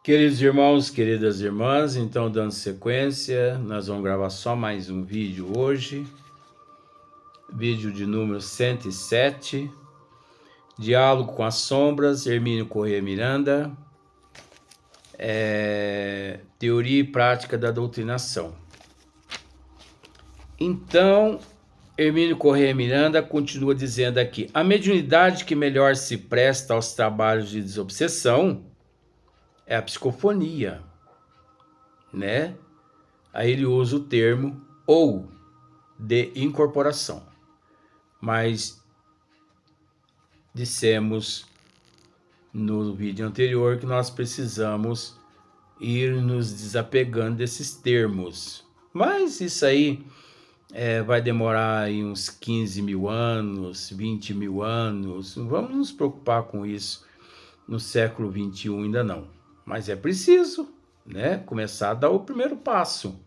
Queridos irmãos, queridas irmãs, então dando sequência, nós vamos gravar só mais um vídeo hoje, vídeo de número 107, Diálogo com as Sombras, Hermínio Corrêa Miranda, Teoria e Prática da Doutrinação. Então, Hermínio Corrêa Miranda continua dizendo aqui: a mediunidade que melhor se presta aos trabalhos de desobsessão é a psicofonia, né? Aí ele usa o termo ou de incorporação. Mas dissemos no vídeo anterior que nós precisamos ir nos desapegando desses termos. Mas isso aí vai demorar aí uns 15 mil anos, 20 mil anos. Não vamos nos preocupar com isso no século 21 ainda não. Mas é preciso, né, começar a dar o primeiro passo.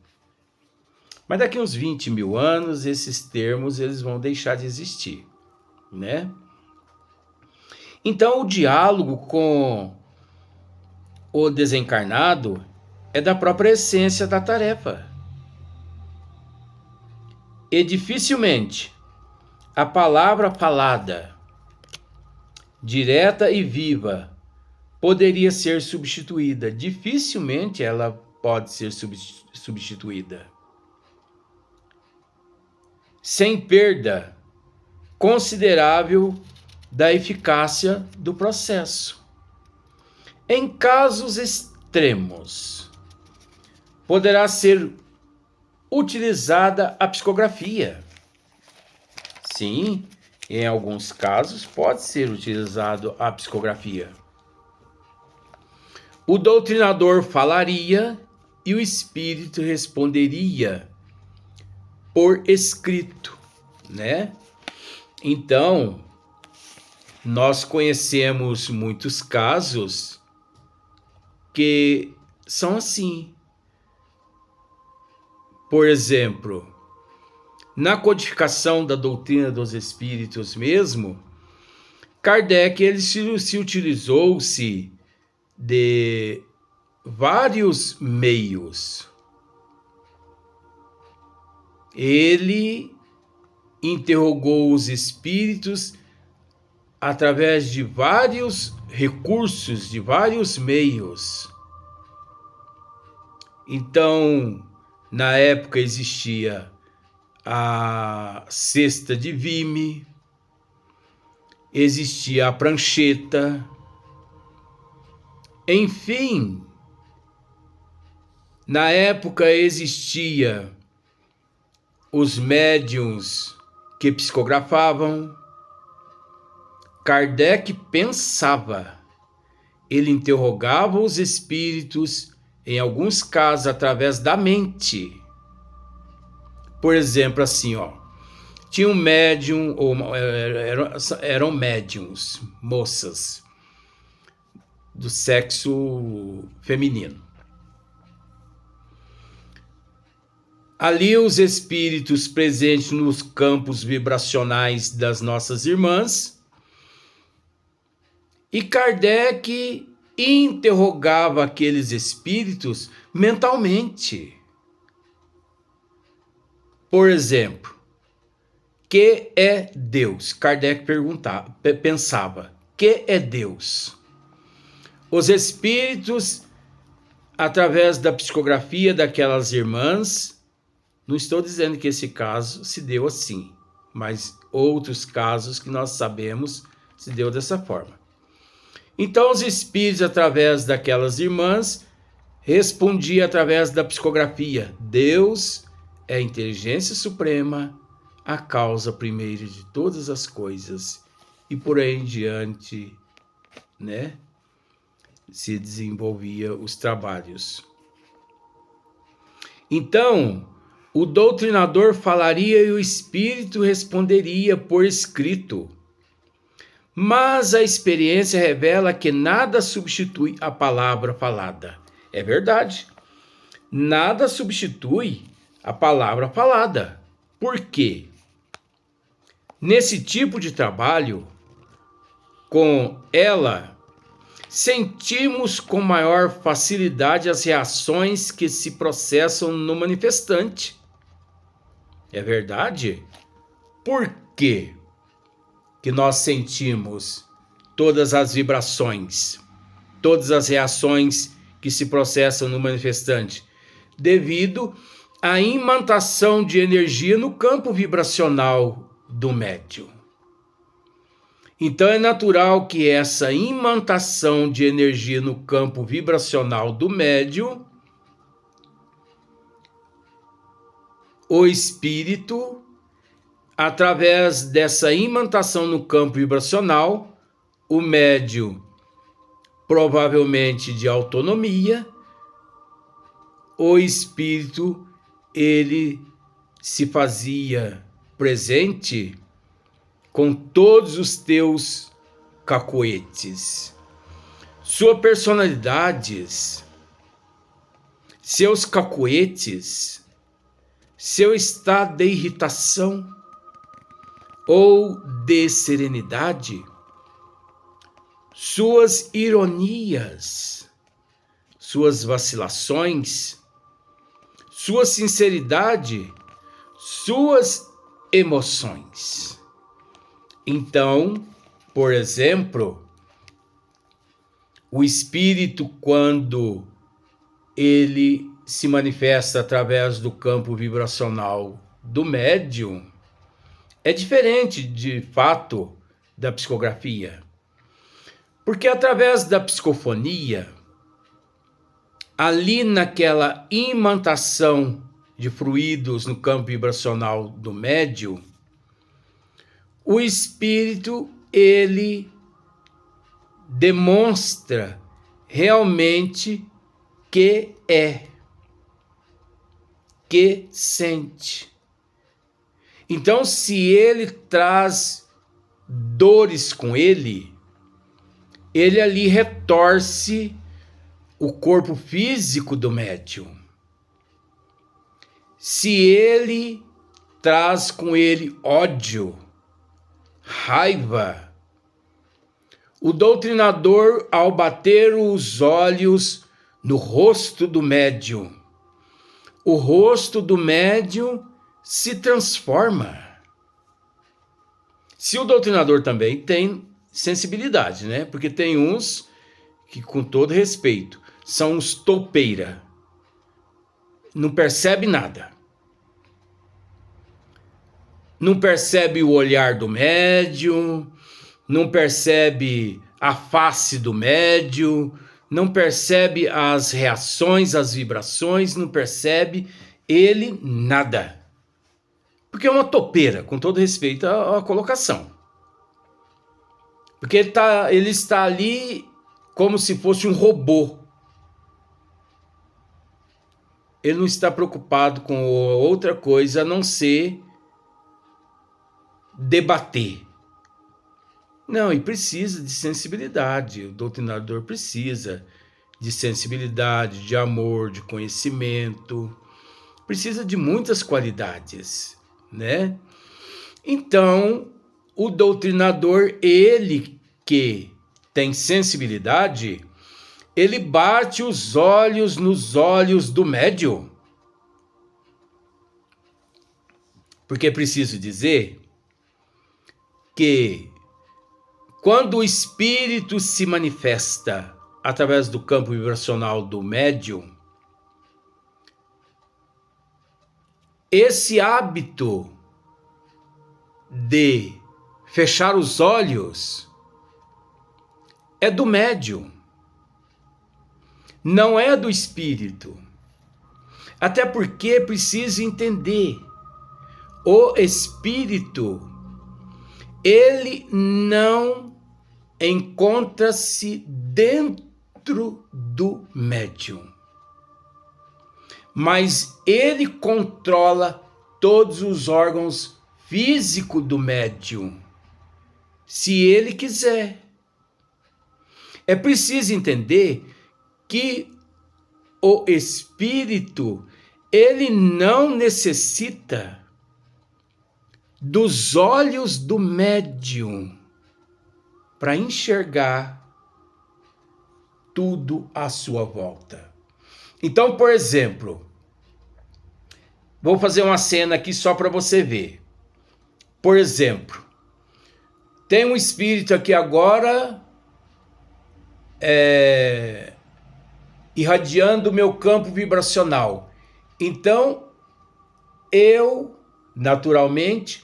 Mas daqui uns 20 mil anos, esses termos eles vão deixar de existir, né? Então, o diálogo com o desencarnado é da própria essência da tarefa. E dificilmente a palavra falada, direta e viva, poderia ser substituída. Dificilmente ela pode ser substituída. Sem perda considerável da eficácia do processo. Em casos extremos, poderá ser utilizada a psicografia. Sim, em alguns casos pode ser utilizado a psicografia. O doutrinador falaria e o espírito responderia por escrito, né? Então, nós conhecemos muitos casos que são assim. Por exemplo, na codificação da doutrina dos espíritos mesmo, Kardec ele se utilizou-se de vários meios. Ele interrogou os espíritos através de vários recursos, de vários meios. Então, na época existia a cesta de vime, existia a prancheta, enfim, na época existia os médiuns que psicografavam. Kardec pensava, ele interrogava os espíritos, em alguns casos através da mente. Por exemplo, assim, tinha um médium, eram médiums, moças, do sexo feminino. Ali os espíritos presentes nos campos vibracionais das nossas irmãs, e Kardec interrogava aqueles espíritos mentalmente. Por exemplo, que é Deus? Kardec pensava, que é Deus? Os espíritos, através da psicografia daquelas irmãs, não estou dizendo que esse caso se deu assim, mas outros casos que nós sabemos se deu dessa forma. Então os espíritos, através daquelas irmãs, respondiam através da psicografia: Deus é a inteligência suprema, a causa primeira de todas as coisas, e por aí em diante, né? Se desenvolvia os trabalhos. Então, o doutrinador falaria e o espírito responderia por escrito. Mas a experiência revela que nada substitui a palavra falada. É verdade. Nada substitui a palavra falada. Por quê? Nesse tipo de trabalho, com ela, sentimos com maior facilidade as reações que se processam no manifestante. É verdade? Por quê que nós sentimos todas as vibrações, todas as reações que se processam no manifestante? Devido à imantação de energia no campo vibracional do médium. Então é natural que essa imantação de energia no campo vibracional do médium, o espírito, através dessa imantação no campo vibracional, o médium, provavelmente de autonomia, o espírito, ele se fazia presente com todos os teus cacoetes, suas personalidades, seus cacoetes, seu estado de irritação ou de serenidade, suas ironias, suas vacilações, sua sinceridade, suas emoções. Então, por exemplo, o espírito, quando ele se manifesta através do campo vibracional do médium, é diferente, de fato, da psicografia. Porque através da psicofonia, ali naquela imantação de fluidos no campo vibracional do médium, o espírito, ele demonstra realmente que é, que sente. Então, se ele traz dores com ele ali retorce o corpo físico do médium. Se ele traz com ele ódio, raiva, o doutrinador, ao bater os olhos no rosto do médium, o rosto do médium se transforma. Se o doutrinador também tem sensibilidade, né? Porque tem uns que, com todo respeito, são uns toupeira, não percebe nada. Não percebe o olhar do médium, não percebe a face do médium, não percebe as reações, as vibrações, não percebe ele nada. Porque é uma topeira, com todo respeito à colocação. Porque ele está ali como se fosse um robô. Ele não está preocupado com outra coisa a não ser debater. Não, e precisa de sensibilidade. O doutrinador precisa de sensibilidade, de amor, de conhecimento. Precisa de muitas qualidades, né? Então, o doutrinador, ele que tem sensibilidade, ele bate os olhos nos olhos do médium. Porque é preciso dizer que quando o espírito se manifesta através do campo vibracional do médium, esse hábito de fechar os olhos é do médium, não é do espírito. Até porque precisa entender, o espírito, ele não encontra-se dentro do médium, mas ele controla todos os órgãos físicos do médium, se ele quiser. É preciso entender que o espírito, ele não necessita dos olhos do médium para enxergar tudo à sua volta. Então, por exemplo, vou fazer uma cena aqui só para você ver. Por exemplo, tem um espírito aqui agora irradiando o meu campo vibracional. Então, eu, naturalmente,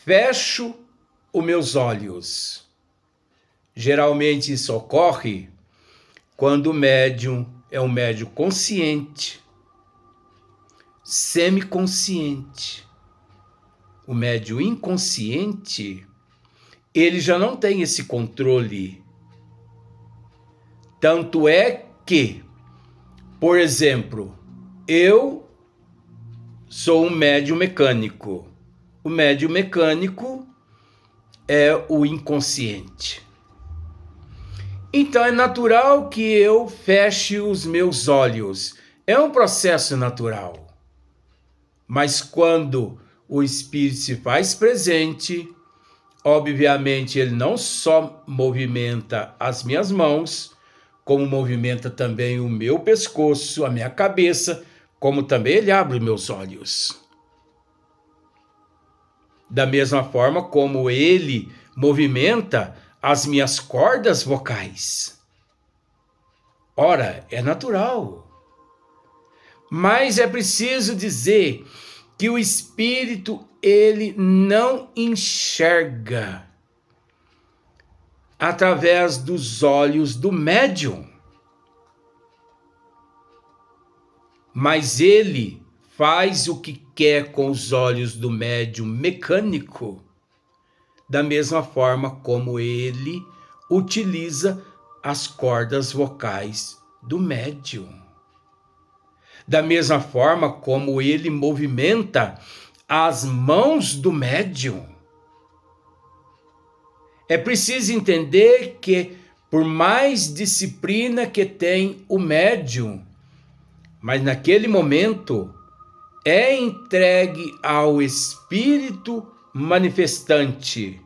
fecho os meus olhos. Geralmente isso ocorre quando o médium é um médium consciente, semiconsciente. O médium inconsciente, ele já não tem esse controle. Tanto é que, por exemplo, eu sou um médium mecânico. O médium mecânico é o inconsciente. Então é natural que eu feche os meus olhos. É um processo natural. Mas quando o espírito se faz presente, obviamente ele não só movimenta as minhas mãos, como movimenta também o meu pescoço, a minha cabeça, como também ele abre meus olhos. Da mesma forma como ele movimenta as minhas cordas vocais. Ora, é natural. Mas é preciso dizer que o espírito, ele não enxerga através dos olhos do médium. Mas ele faz o que quer com os olhos do médium mecânico, da mesma forma como ele utiliza as cordas vocais do médium. Da mesma forma como ele movimenta as mãos do médium. É preciso entender que, por mais disciplina que tem o médium, mas naquele momento é entregue ao espírito manifestante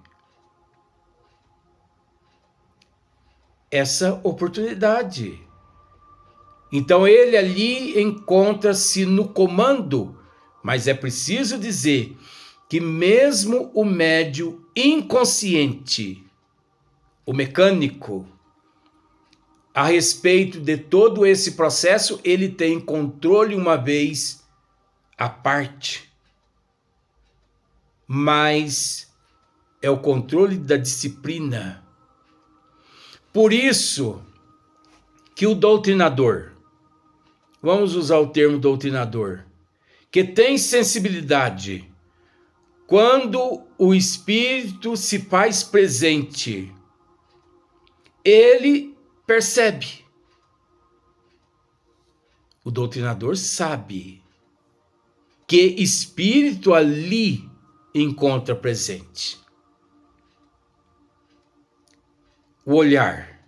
essa oportunidade. Então ele ali encontra-se no comando, mas é preciso dizer que mesmo o médium inconsciente, o mecânico, a respeito de todo esse processo, ele tem controle uma vez à parte. Mas é o controle da disciplina. Por isso que o doutrinador, vamos usar o termo doutrinador, que tem sensibilidade, quando o espírito se faz presente, ele percebe. O doutrinador sabe que espírito ali encontra presente. O olhar,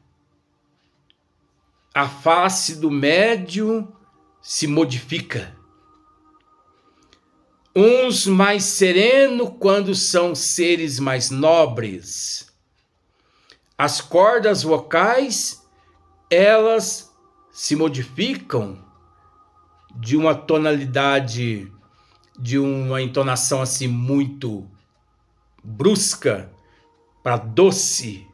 a face do médium se modifica. Uns mais serenos quando são seres mais nobres. As cordas vocais, elas se modificam de uma tonalidade, de uma entonação assim muito brusca para doce,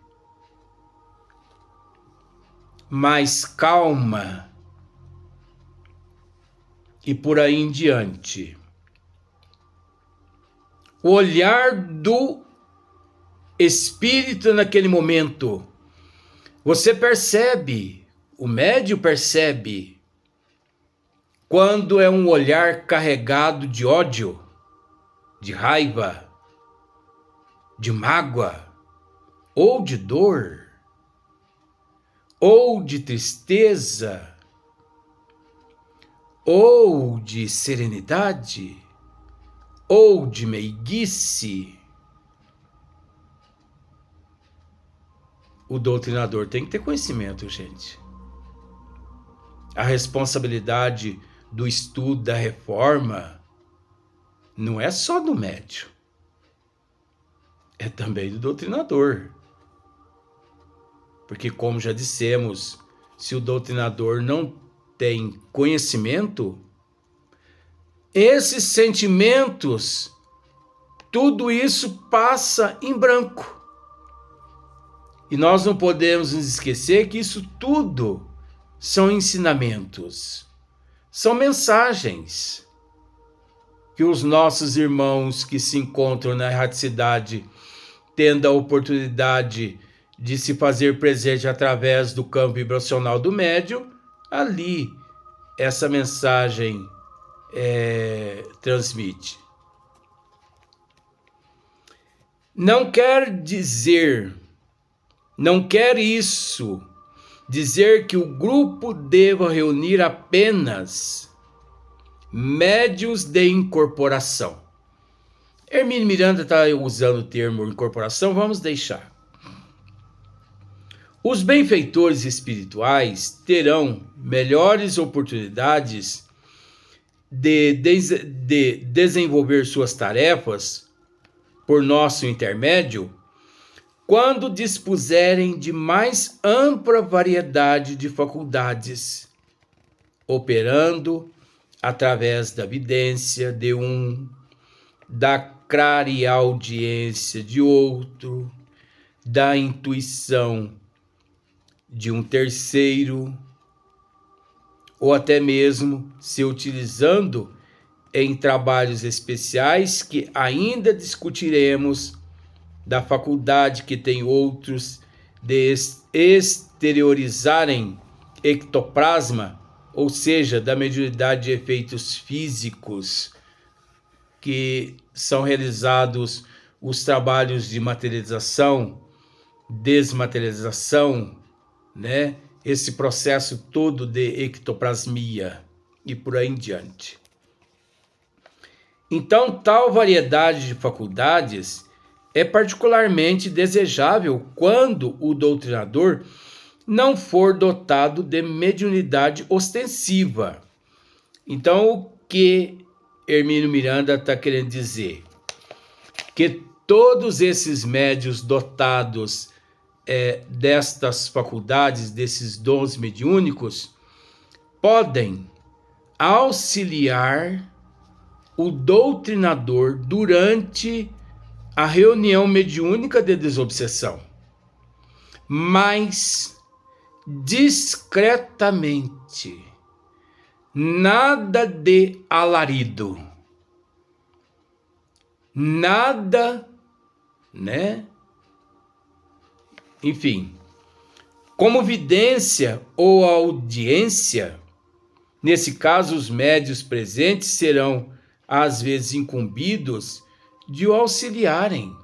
mais calma e por aí em diante. O olhar do espírito naquele momento, você percebe, o médium percebe, quando é um olhar carregado de ódio, de raiva, de mágoa, ou de dor, ou de tristeza, ou de serenidade, ou de meiguice. O doutrinador tem que ter conhecimento, gente. A responsabilidade do estudo da reforma não é só do médium, é também do doutrinador. Porque, como já dissemos se o doutrinador não tem conhecimento, esses sentimentos, tudo isso passa em branco. E nós não podemos nos esquecer que isso tudo são ensinamentos, são mensagens que os nossos irmãos que se encontram na erraticidade, tendo a oportunidade de se fazer presente através do campo vibracional do médium, ali essa mensagem transmite. Não quer isso dizer que o grupo deva reunir apenas médiuns de incorporação. Hermínio Miranda está usando o termo incorporação, vamos deixar. Os benfeitores espirituais terão melhores oportunidades de desenvolver suas tarefas por nosso intermédio quando dispuserem de mais ampla variedade de faculdades, operando através da vidência de um, da clareaudiência de outro, da intuição de um terceiro, ou até mesmo se utilizando em trabalhos especiais que ainda discutiremos, da faculdade que tem outros de exteriorizarem ectoplasma, ou seja, da mediunidade de efeitos físicos, que são realizados os trabalhos de materialização, desmaterialização, né? Esse processo todo de ectoplasmia e por aí em diante. Então, tal variedade de faculdades é particularmente desejável quando o doutrinador não for dotado de mediunidade ostensiva. Então, o que Hermínio Miranda está querendo dizer? Que todos esses médiuns dotados destas faculdades, desses dons mediúnicos, podem auxiliar o doutrinador durante a reunião mediúnica de desobsessão, mas discretamente, nada de alarido, nada, né? Enfim, como vidência ou audiência, nesse caso os médiuns presentes serão às vezes incumbidos de o auxiliarem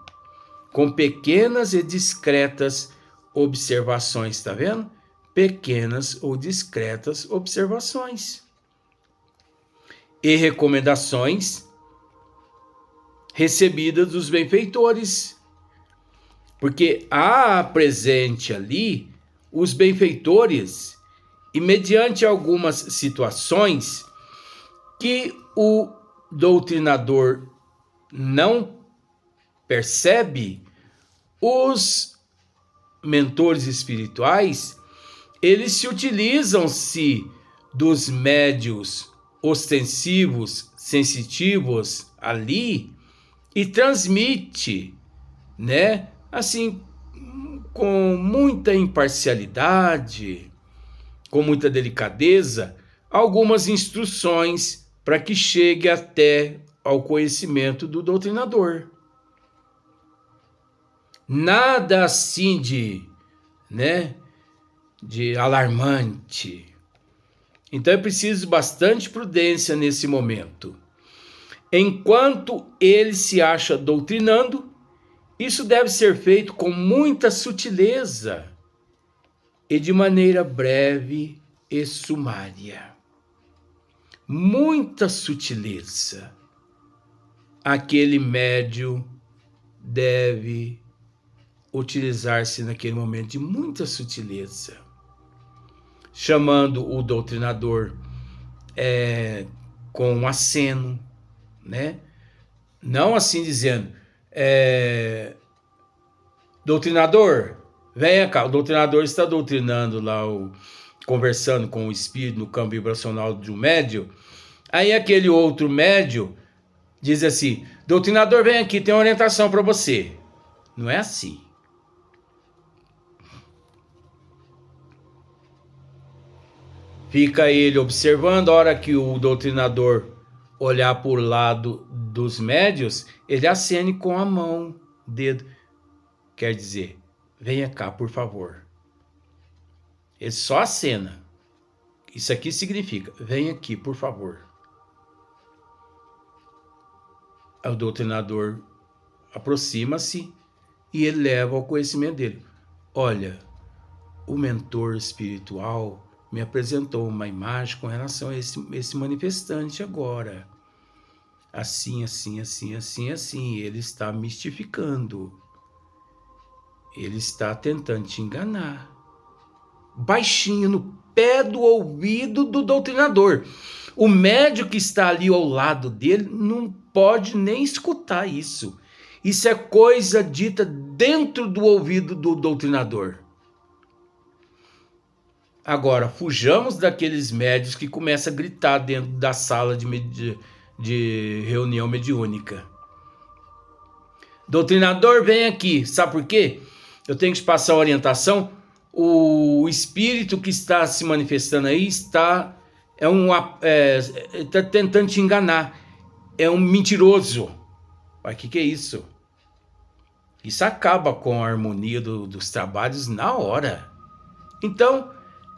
com pequenas e discretas observações, tá vendo? Pequenas ou discretas observações e recomendações recebidas dos benfeitores, porque há presente ali os benfeitores e mediante algumas situações que o doutrinador não percebe, os mentores espirituais, eles se utilizam-se dos médios ostensivos, sensitivos ali e transmite, né, assim, com muita imparcialidade, com muita delicadeza, algumas instruções para que chegue até ao conhecimento do doutrinador. Nada assim de alarmante. Então é preciso bastante prudência nesse momento. Enquanto ele se acha doutrinando, isso deve ser feito com muita sutileza e de maneira breve e sumária. Muita sutileza. Aquele médium deve utilizar-se naquele momento de muita sutileza, chamando o doutrinador com um aceno, né? Não assim dizendo, doutrinador, venha cá. O doutrinador está doutrinando lá conversando com o espírito no campo vibracional de um médium. Aí aquele outro médium diz assim: doutrinador, vem aqui, tem uma orientação para você. Não é assim. Fica ele observando, a hora que o doutrinador olhar por lado dos médios, ele acene com a mão, dedo. Quer dizer, venha cá, por favor. Ele só acena. Isso aqui significa, venha aqui, por favor. O doutrinador aproxima-se e ele leva ao conhecimento dele. Olha, o mentor espiritual me apresentou uma imagem com relação a esse manifestante agora. Assim, assim, assim, assim, assim. Ele está mistificando. Ele está tentando te enganar. Baixinho, no pé do ouvido do doutrinador. O médium que está ali ao lado dele não pode nem escutar isso. Isso é coisa dita dentro do ouvido do doutrinador. Agora, fujamos daqueles médios que começam a gritar dentro da sala de reunião mediúnica. Doutrinador, vem aqui. Sabe por quê? Eu tenho que te passar a orientação. O espírito que está se manifestando aí está tentando te enganar. É um mentiroso. Mas o que é isso? Isso acaba com a harmonia dos trabalhos na hora. Então,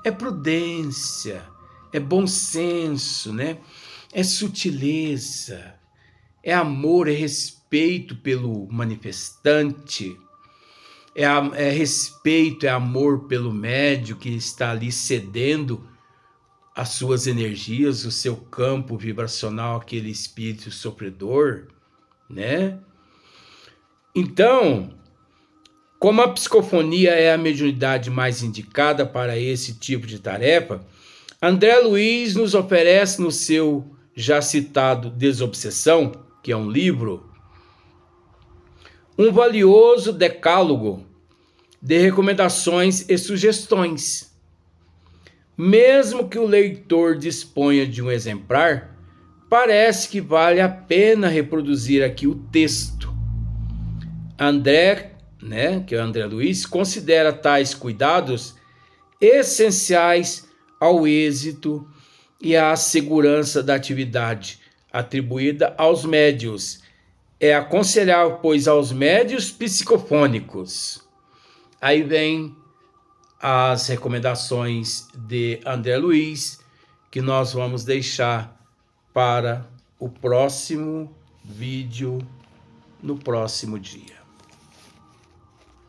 é prudência, é bom senso, né? É sutileza, é amor, é respeito pelo manifestante, é respeito, é amor pelo médium que está ali cedendo as suas energias, o seu campo vibracional, aquele espírito sofredor, né? Então, como a psicofonia é a mediunidade mais indicada para esse tipo de tarefa, André Luiz nos oferece no seu já citado Desobsessão, que é um livro, um valioso decálogo de recomendações e sugestões. Mesmo que o leitor disponha de um exemplar, parece que vale a pena reproduzir aqui o texto. André, que é o André Luiz, considera tais cuidados essenciais ao êxito e à segurança da atividade atribuída aos médios. É aconselhável, pois, aos médios psicofônicos. Aí vem as recomendações de André Luiz, que nós vamos deixar para o próximo vídeo, no próximo dia.